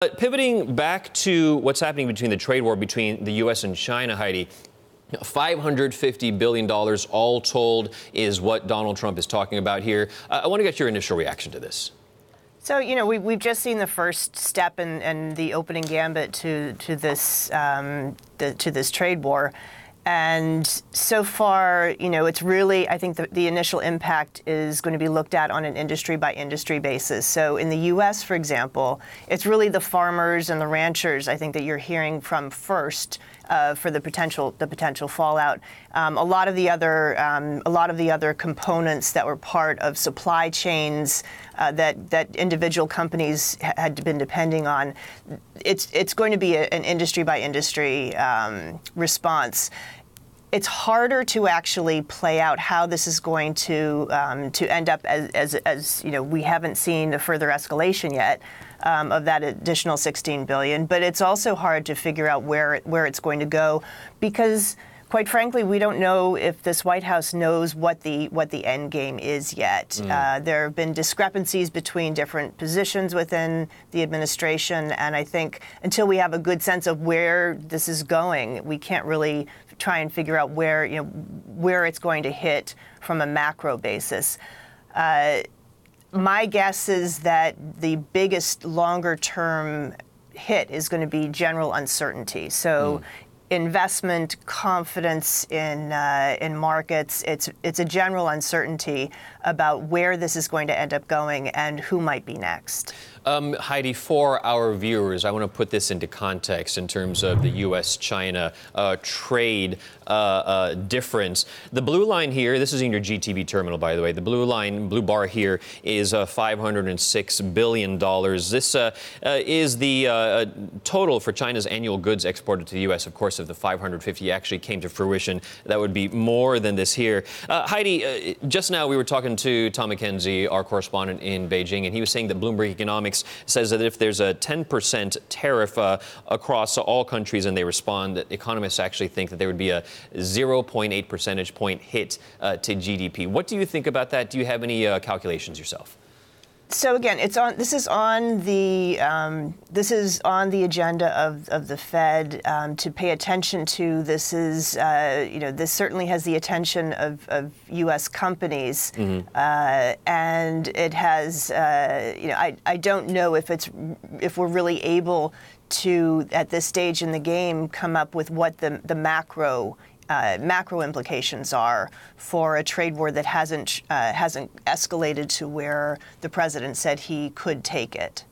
But pivoting back to what's happening between the trade war between the U.S. and China, Heidi, $550 billion all told is what Donald Trump is talking about here. I want to get your initial reaction to this. So, we've just seen the first step in the opening gambit to this trade war. And so far, it's really, I think the initial impact is going to be looked at on an industry by industry basis. So in the U.S., for example, it's really the farmers and the ranchers, I think, that you're hearing from first for the potential fallout. A lot of the other components that were part of supply chains that individual companies had been depending on, it's going to be an industry by industry response. It's harder to actually play out how this is going to end up as we haven't seen the further escalation yet of that additional $16 billion. But it's also hard to figure out where it's going to go because, quite frankly, we don't know if this White House knows what the end game is yet. There have been discrepancies between different positions within the administration, and I think until we have a good sense of where this is going, we can't really try and figure out where it's going to hit from a macro basis. My guess is that the biggest longer-term hit is going to be general uncertainty. So investment, confidence in markets, it's a general uncertainty about where this is going to end up going and who might be next. Heidi, for our viewers, I want to put this into context in terms of the U.S.-China trade difference. The blue line here, this is in your GTV terminal, by the way. The blue bar here is $506 billion. This is the total for China's annual goods exported to the U.S. Of course, if the 550 actually came to fruition, that would be more than this here. Heidi, just now we were talking to Tom McKenzie, our correspondent in Beijing, and he was saying that Bloomberg Economics says that if there's a 10% tariff across all countries and they respond, that economists actually think that there would be a 0.8 percentage point hit to GDP. What do you think about that? Do you have any calculations yourself? So again, this is on the agenda of the Fed to pay attention to. This is this certainly has the attention of U.S. companies, and it has I don't know if we're really able to at this stage in the game come up with what the macro implications are for a trade war that hasn't escalated to where the president said he could take it.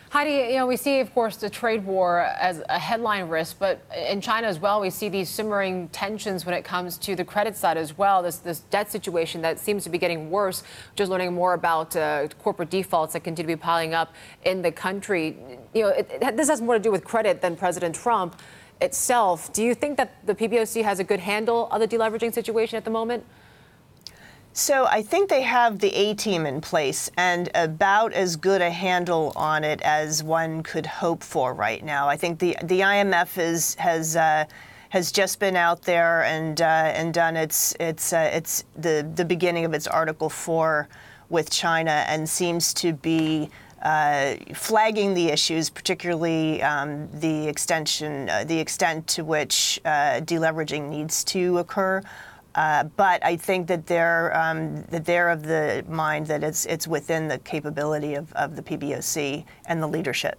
Heidi, we see, of course, the trade war as a headline risk, but in China as well, we see these simmering tensions when it comes to the credit side as well. This debt situation that seems to be getting worse. Just learning more about corporate defaults that continue to be piling up in the country. This has more to do with credit than President Trump itself. Do you think that the PBOC has a good handle on the deleveraging situation at the moment? So I think they have the A-team in place and about as good a handle on it as one could hope for right now. I think the IMF has just been out there and done it's the beginning of its Article 4 with China and seems to be flagging the issues, particularly the extent to which deleveraging needs to occur. But I think that they're of the mind that it's within the capability of the PBOC and the leadership.